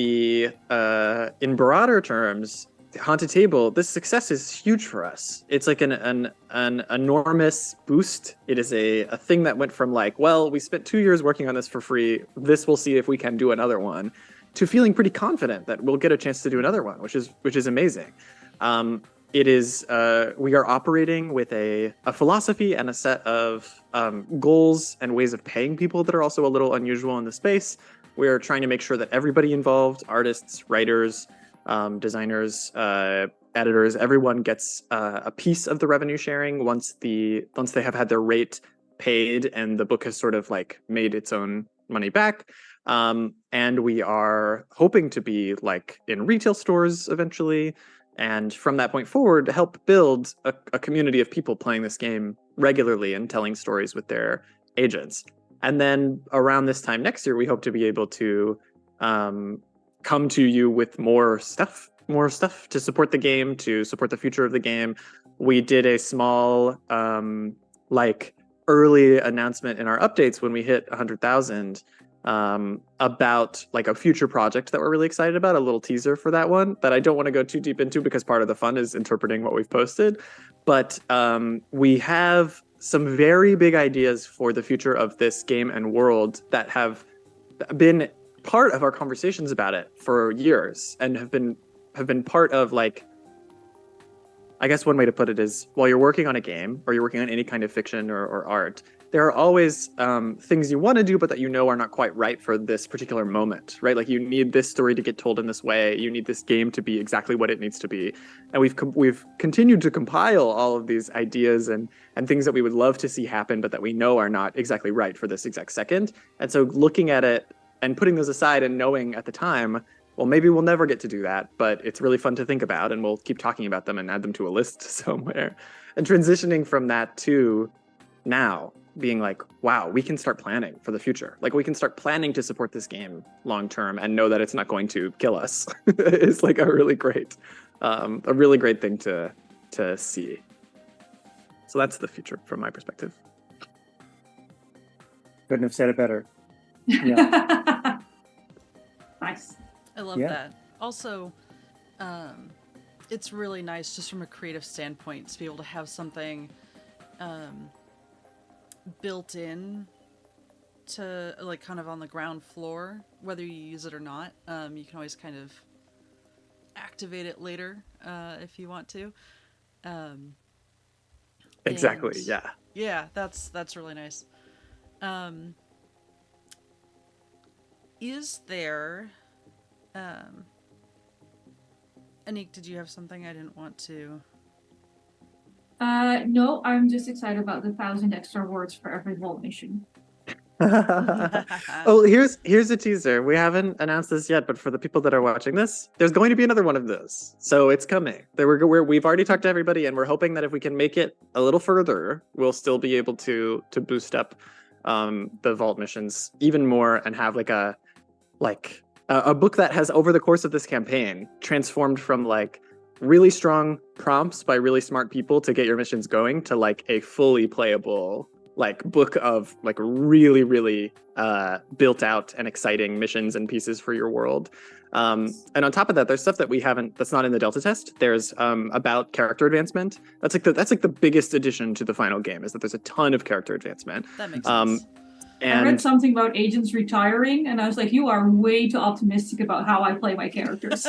broader terms, Haunted Table, this success is huge for us. It's like an enormous boost. It is a thing that went from like, well, we spent 2 years working on this for free, we'll see if we can do another one, to feeling pretty confident that we'll get a chance to do another one, which is amazing. It is we are operating with a philosophy and a set of goals and ways of paying people that are also a little unusual in the space. We're trying to make sure that everybody involved, artists, writers, designers, editors, everyone gets a piece of the revenue sharing once they have had their rate paid and the book has sort of like made its own money back. And we are hoping to be like in retail stores eventually, and from that point forward, help build a community of people playing this game regularly and telling stories with their agents. And then around this time next year, we hope to be able to come to you with more stuff to support the game, to support the future of the game. We did a small early announcement in our updates when we hit 100,000 about like a future project that we're really excited about, a little teaser for that one that I don't want to go too deep into because part of the fun is interpreting what we've posted. But we have some very big ideas for the future of this game and world that have been part of our conversations about it for years and have been part of, like, I guess one way to put it is, while you're working on a game or you're working on any kind of fiction or art, there are always things you want to do, but that you know are not quite right for this particular moment, right? Like, you need this story to get told in this way. You need this game to be exactly what it needs to be. And we've continued to compile all of these ideas and things that we would love to see happen, but that we know are not exactly right for this exact second. And so looking at it and putting those aside and knowing at the time, well, maybe we'll never get to do that, but it's really fun to think about, and we'll keep talking about them and add them to a list somewhere. And transitioning from that to now being like, wow, we can start planning for the future. Like, we can start planning to support this game long term and know that it's not going to kill us. It's like a really great thing to see. So that's the future from my perspective. Couldn't have said it better. Yeah. Nice. I love Yeah. that. Also, it's really nice just from a creative standpoint to be able to have something built in to like kind of on the ground floor, whether you use it or not. You can always kind of activate it later if you want to. Exactly. And Yeah. yeah, that's really nice. Is there Anik, did you have something? I didn't want to. No, I'm just excited about the 1,000 extra words for every vault mission. Oh, here's a teaser. We haven't announced this yet, but for the people that are watching this, there's going to be another one of those. So it's coming. We've already talked to everybody, and we're hoping that if we can make it a little further, we'll still be able to boost up the vault missions even more and have like a book that has over the course of this campaign transformed from like really strong prompts by really smart people to get your missions going to like a fully playable like book of like really really built out and exciting missions and pieces for your world. And on top of that, there's stuff that we haven't that's not in the Delta test. There's about character advancement. That's like the biggest addition to the final game is that there's a ton of character advancement. That makes sense. I read something about agents retiring, and I was like, you are way too optimistic about how I play my characters.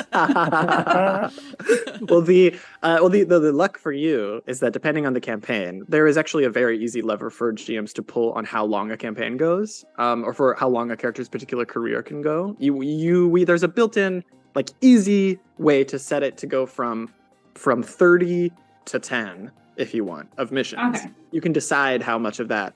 Well, the luck for you is that depending on the campaign, there is actually a very easy lever for GMs to pull on how long a campaign goes, or for how long a character's particular career can go. There's a built-in like easy way to set it to go from 30 to 10 if you want of missions. Okay. You can decide how much of that,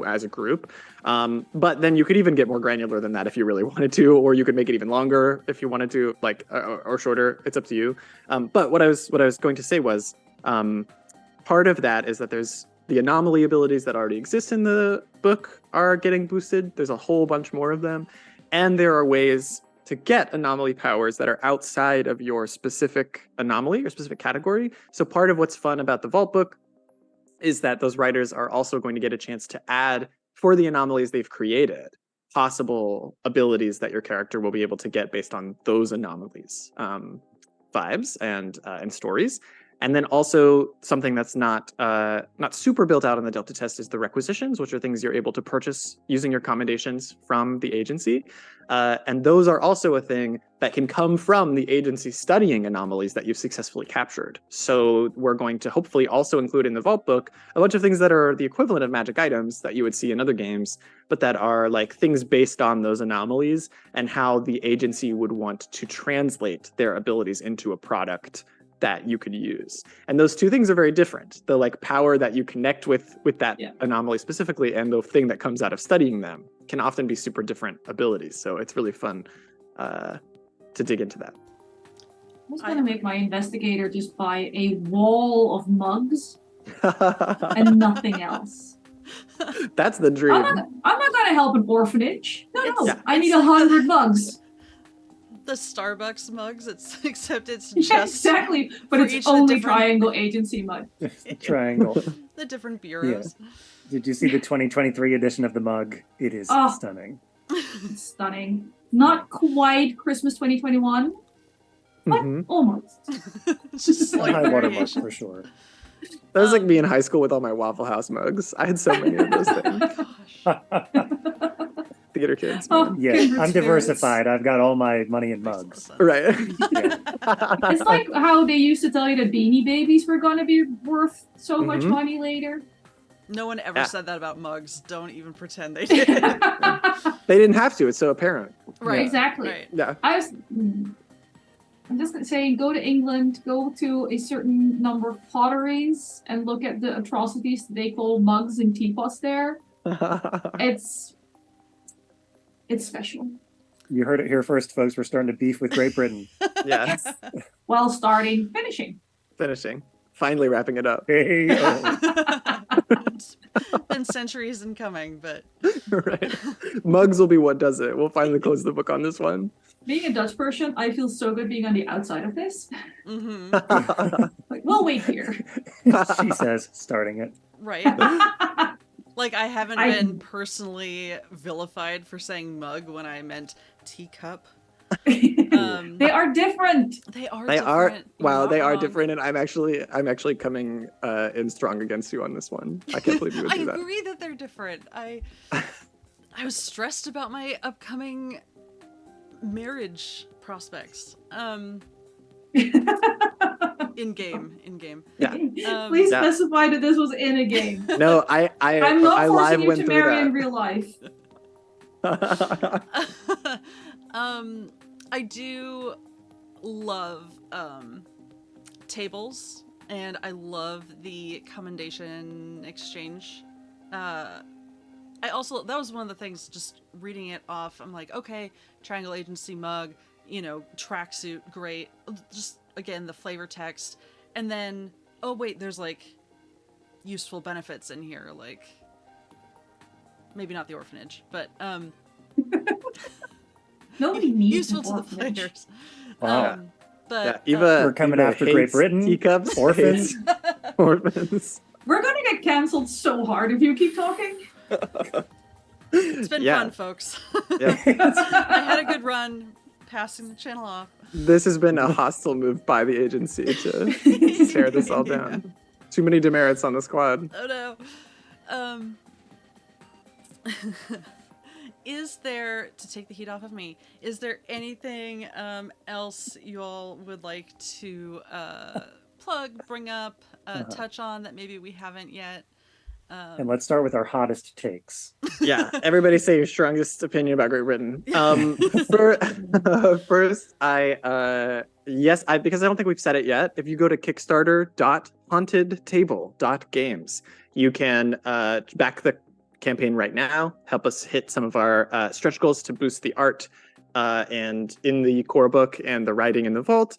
as a group. But then you could even get more granular than that if you really wanted to, or you could make it even longer if you wanted to, like, or shorter. It's up to you. But what I was going to say was, part of that is that there's the anomaly abilities that already exist in the book are getting boosted. There's a whole bunch more of them. And there are ways to get anomaly powers that are outside of your specific anomaly or specific category. So part of what's fun about the Vault book is that those writers are also going to get a chance to add, for the anomalies they've created, possible abilities that your character will be able to get based on those anomalies, vibes and stories. And then also something that's not super built out in the Delta test is the requisitions, which are things you're able to purchase using your commendations from the agency. And those are also a thing that can come from the agency studying anomalies that you've successfully captured. So we're going to hopefully also include in the Vault book a bunch of things that are the equivalent of magic items that you would see in other games, but that are like things based on those anomalies and how the agency would want to translate their abilities into a product that you could use. And those two things are very different. The like power that you connect with that anomaly specifically, and the thing that comes out of studying them can often be super different abilities. So it's really fun to dig into that. I was gonna make my investigator just buy a wall of mugs and nothing else. That's the dream. I'm not gonna help an orphanage. No, Yeah. I need 100 mugs. The Starbucks mugs, except it's Yeah, just exactly, but for it's each of the only different- Triangle Agency mug. Triangle. the different bureaus. Did you see the 2023 edition of the mug? It is Oh. stunning. It's stunning. Not quite Christmas 2021, but Mhm. almost. It's just A slight high watermark variation. for sure. That was like me in high school with all my Waffle House mugs. I had so many of those things. Gosh. Theater kids. Oh, Man. Yeah, kindred I'm spirits. diversified. I've got all my money in Makes a lot of mugs. sense. Right. Yeah. It's like how they used to tell you that Beanie Babies were gonna be worth so much Mhm. money later. No one ever Yeah. said that about mugs. Don't even pretend they did. They didn't have to. It's so apparent. Right. Exactly. Right. Yeah. I'm just saying, go to England, go to a certain number of potteries, and look at the atrocities they call mugs and teapots there. It's special. You heard it here first, folks. We're starting to beef with Great Britain. Yes. Well, starting, finishing. Finishing. Finally wrapping it up. Hey, oh. It's been centuries in coming, but Right. Mugs will be what does it. We'll finally close the book on this one. Being a Dutch person, I feel so good being on the outside of this. mhm. Like, we'll wait here. She says, starting it. Right. Like I haven't I- been personally vilified for saying mug when I meant teacup. They are different. They are They different. wow, You're they not are wrong. different, and I'm actually coming in strong against you on this one. I can't believe you would I do that. agree that they're different. I was stressed about my upcoming marriage prospects. In game. Yeah. Please Yeah. specify that this was in a game. No, I'm not I forcing live you went to through marry that. in real life. I do love tables, and I love the commendation exchange. I also, that was one of the things, just reading it off, I'm like, okay, Triangle Agency mug, tracksuit, great. Just, again, the flavor text. And then, oh wait, there's like useful benefits in here, like maybe not the orphanage, but Nobody needs useful an to the orphanage. players. Wow. But Yeah, Eva, We're coming Eva after Great hates Britain, teacups, orphans. hates orphans. We're gonna get cancelled so hard if you keep talking. it's been Yeah. fun, folks. Yeah. I had a good run passing the channel off. This has been a hostile move by the agency to tear this all down. Too many demerits on the squad. Oh no. Is there, to take the heat off of me, is there anything else you all would like to plug, bring up, touch on that maybe we haven't yet? And let's start with our hottest takes. Yeah, everybody say your strongest opinion about Great Britain. First, because I don't think we've said it yet. If you go to kickstarter.hauntedtable.games, you can back the campaign right now, help us hit some of our stretch goals to boost the art and in the core book and the writing in the vault.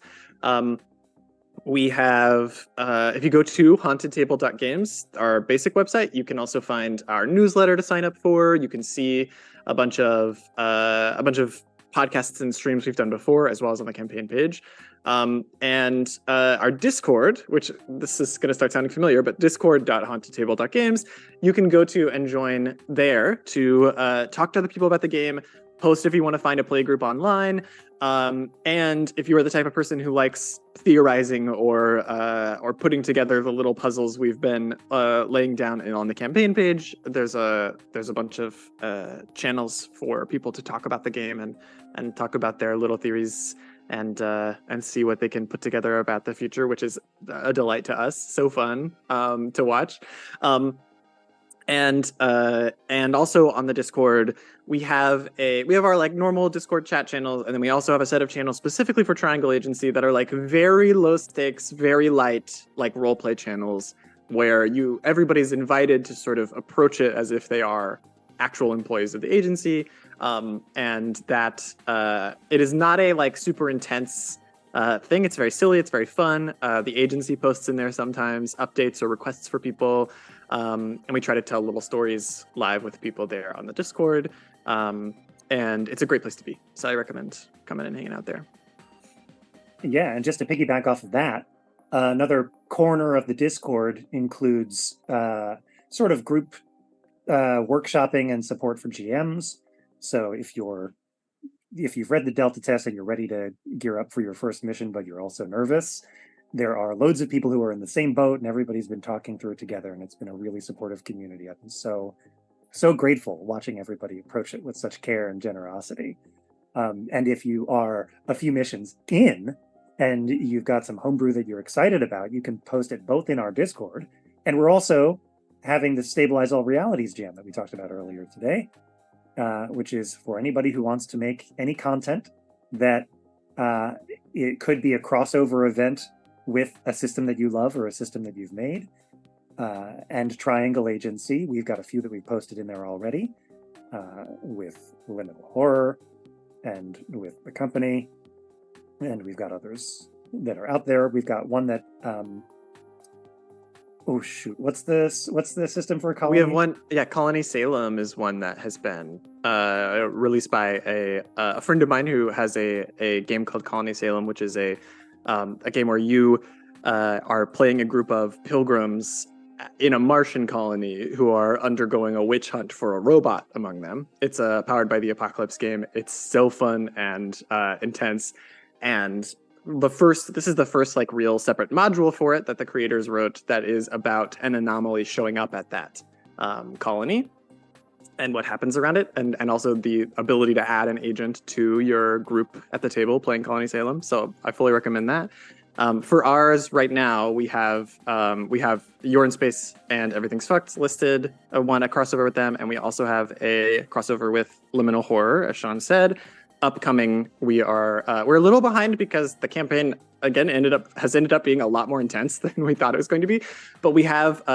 We have, if you go to hauntedtable.games, our basic website, you can also find our newsletter to sign up for. You can see a bunch of podcasts and streams we've done before, as well as on the campaign page. And our Discord, which this is going to start sounding familiar, but discord.hauntedtable.games, you can go to and join there to talk to other people about the game, post if you want to find a play group online. And if you are the type of person who likes theorizing or putting together the little puzzles we've been laying down on the campaign page, there's a bunch of channels for people to talk about the game and talk about their little theories and see what they can put together about the future, which is a delight to us. So fun to watch. And also on the Discord, we have our like normal Discord chat channels, and then we also have a set of channels specifically for Triangle Agency that are like very low stakes, very light, like role play channels where everybody's invited to sort of approach it as if they are actual employees of the agency, and that it is not a like super intense thing. It's very silly. It's very fun. The agency posts in there sometimes updates or requests for people. And we try to tell little stories live with people there on the Discord. And it's a great place to be. So I recommend coming and hanging out there. Yeah, and just to piggyback off of that, another corner of the Discord includes sort of group workshopping and support for GMs. So if you've read the Delta test and you're ready to gear up for your first mission, but you're also nervous, there are loads of people who are in the same boat, and everybody's been talking through it together, and it's been a really supportive community. I've been so grateful watching everybody approach it with such care and generosity. And if you are a few missions in and you've got some homebrew that you're excited about, you can post it both in our Discord, and we're also having the Stabilize All Realities Jam that we talked about earlier today, which is for anybody who wants to make any content that it could be a crossover event with a system that you love or a system that you've made. And Triangle Agency, we've got a few that we've posted in there already, with Liminal Horror and with The Company, and we've got others that are out there. We've got one that oh shoot, what's the system for a colony? We have one, Colony Salem is one that has been released by a friend of mine who has a game called Colony Salem, which is a game where you are playing a group of pilgrims in a Martian colony who are undergoing a witch hunt for a robot among them. It's a Powered by the Apocalypse game. It's so fun and intense. And this is the first like real separate module for it that the creators wrote that is about an anomaly showing up at that colony and what happens around it, and also the ability to add an agent to your group at the table playing Colony Salem. So I fully recommend that. For ours right now, we have You're in Space and Everything's Fucked listed, a crossover with them, and we also have a crossover with Liminal Horror, as Sean said. Upcoming, we're a little behind because the campaign again has ended up being a lot more intense than we thought it was going to be, but we have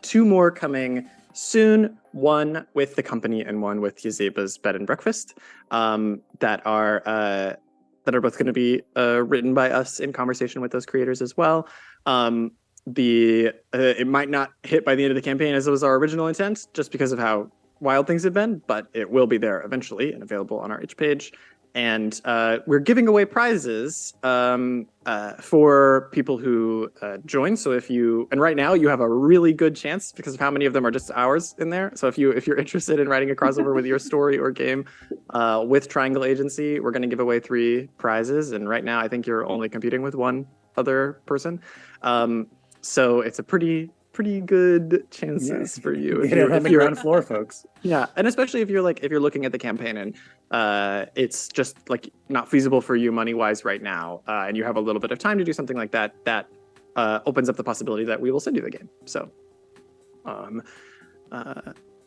2 more coming soon, one with the company and one with Yazeba's Bed and Breakfast, that are both going to be written by us in conversation with those creators as well. It might not hit by the end of the campaign as it was our original intent, just because of how wild things have been, but it will be there eventually and available on our itch page. And we're giving away prizes for people who join. So and right now you have a really good chance because of how many of them are just ours in there. So if you're interested in writing a crossover with your story or game with Triangle Agency, we're going to give away 3 prizes. And right now I think you're only competing with one other person. So it's a pretty good chances for you if you're on the ground floor, folks. Yeah, and especially if you're looking at the campaign and it's just like not feasible for you money wise right now, and you have a little bit of time to do something like that, that opens up the possibility that we will send you the game. So,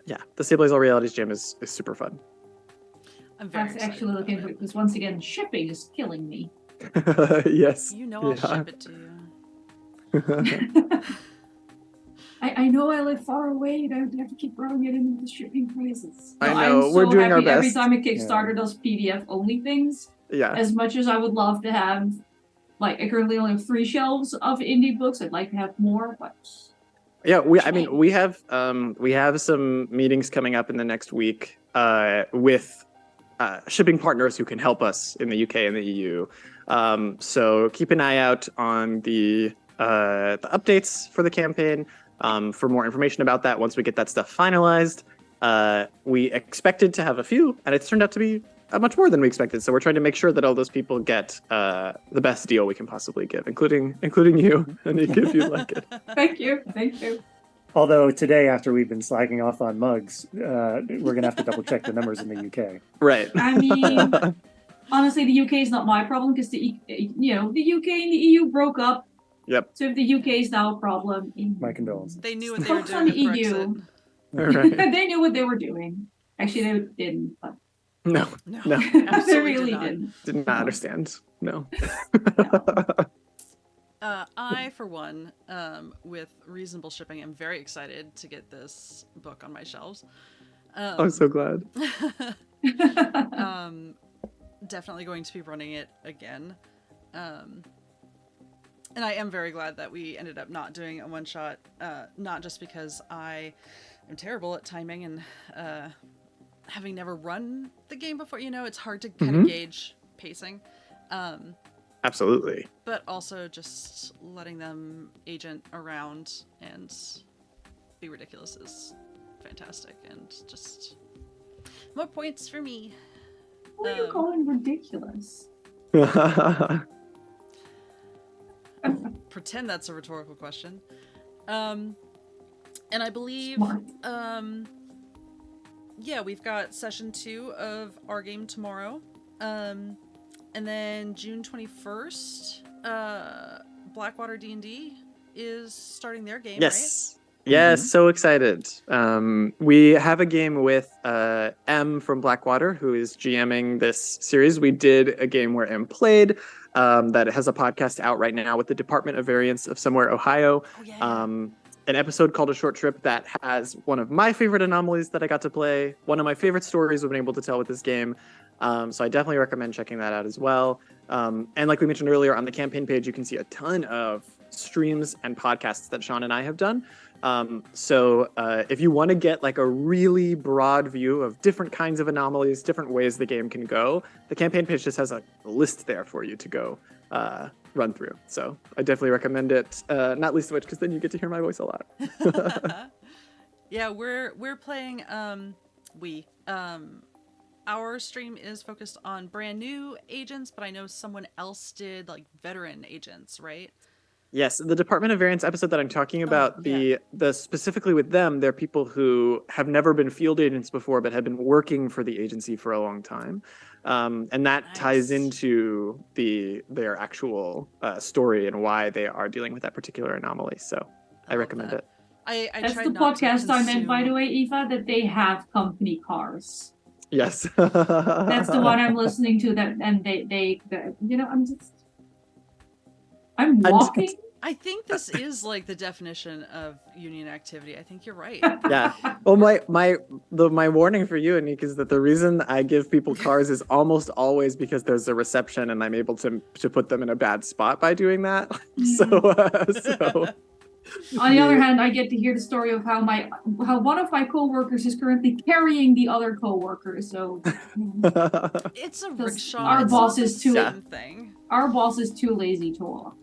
yeah, the Stabilize All Realities Jam is super fun. I'm very actually looking for it because once again, shipping is killing me. Yes, I'll ship it to you. I know I live far away, and I would have to keep throwing it into the shipping prices. I know, I'm we're so doing happy our best. every time a Kickstarter does PDF only things. Yeah. As much as I would love to have, like, I currently only have 3 shelves of indie books. I'd like to have more, but yeah, we have some meetings coming up in the next week with shipping partners who can help us in the UK and the EU. So keep an eye out on the updates for the campaign. For more information about that, once we get that stuff finalized. We expected to have a few, and it's turned out to be much more than we expected. So we're trying to make sure that all those people get the best deal we can possibly give, including you, Anik, if you like it. Thank you. Although today, after we've been slacking off on mugs, we're going to have to double check the numbers in the UK. Right. I mean, honestly, the UK is not my problem because the UK and the EU broke up. Yep. So if the UK is now a problem, My condolences. They knew what they were focus on doing the with EU. Brexit. Right. They knew what they were doing. Actually, they didn't. But No. they Absolutely really did not. didn't. Did not understand. No. I, for one, with reasonable shipping, am very excited to get this book on my shelves. I'm so glad. Definitely going to be running it again. And I am very glad that we ended up not doing a one-shot, not just because I am terrible at timing and having never run the game before, it's hard to kind of gauge pacing. Absolutely. But also just letting them agent around and be ridiculous is fantastic, and just more points for me. What are you calling ridiculous? Pretend that's a rhetorical question. And I believe, Smart. We've got session 2 of our game tomorrow. And then June 21st, Blackwater D&D is starting their game, Yes. Yes, so excited. We have a game with M from Blackwater, who is GMing this series. We did a game where M played that has a podcast out right now with the Department of Variance of Somewhere, Ohio. Oh, yeah. An episode called A Short Trip that has one of my favorite anomalies that I got to play, one of my favorite stories we've been able to tell with this game. So I definitely recommend checking that out as well. And like we mentioned earlier, on the campaign page, you can see a ton of streams and podcasts that Sean and I have done. So if you want to get like a really broad view of different kinds of anomalies, different ways the game can go, the campaign page just has a list there for you to go run through. So I definitely recommend it. Not least of which because then you get to hear my voice a lot. Yeah, we're playing our stream is focused on brand new agents, but I know someone else did like veteran agents, right? Yes, the Department of Variance episode that I'm talking about, the specifically with them, they're people who have never been field agents before, but have been working for the agency for a long time, and that ties into their actual story and why they are dealing with that particular anomaly. So I recommend it. I That's tried the not to podcast I meant, by the consume- way, Eva, that they have company cars. Yes, That's the one I'm listening to. That and they you know, I'm walking. I think this is like the definition of union activity. I think you're right. Yeah. Well, my warning for you, Anik, is that the reason I give people cars is almost always because there's a reception and I'm able to put them in a bad spot by doing that. So. On the other hand, I get to hear the story of how one of my coworkers is currently carrying the other coworker. So it's a rickshaw. Our boss is too. Same thing. Our boss is too lazy to walk.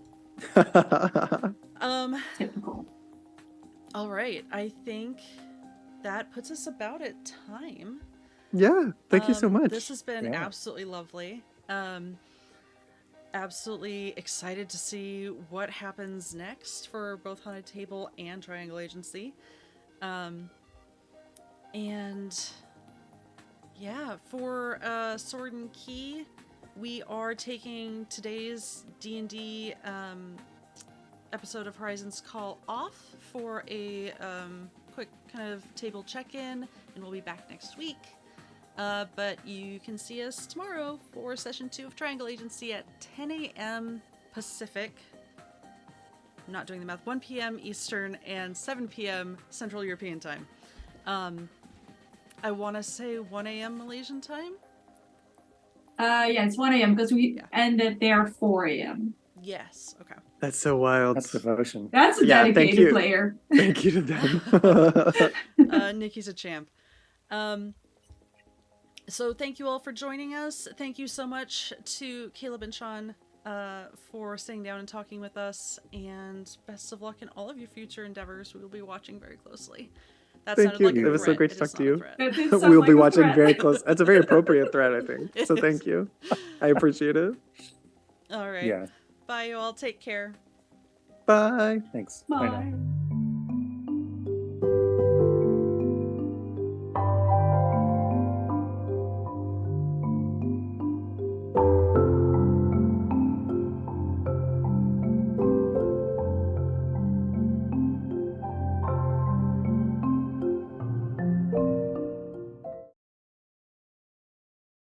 Typical. All right, I think that puts us about at time. Yeah, thank you so much. This has been absolutely lovely. Absolutely excited to see what happens next for both Haunted Table and Triangle Agency. And yeah, for Sword and Key, we are taking today's D&D episode of Horizons Call off for a quick kind of table check-in, and we'll be back next week. But you can see us tomorrow for session 2 of Triangle Agency at 10 a.m. Pacific. I'm not doing the math. 1 p.m. Eastern and 7 p.m. Central European time. I want to say 1 a.m. Malaysian time. Yeah, it's 1 a.m. because we ended there 4 a.m. Yes. Okay. That's so wild. That's devotion. That's a dedicated player. Thank you to them. Nikki's a champ. So thank you all for joining us. Thank you so much to Caleb and Sean for sitting down and talking with us. And best of luck in all of your future endeavors. We will be watching very closely. Thank you. Like it was so great to talk to you. We'll be watching very close. That's a very appropriate thread, I think. So thank you. I appreciate it. All right. Yeah. Bye, you all. Take care. Bye. Thanks. Bye. Bye now.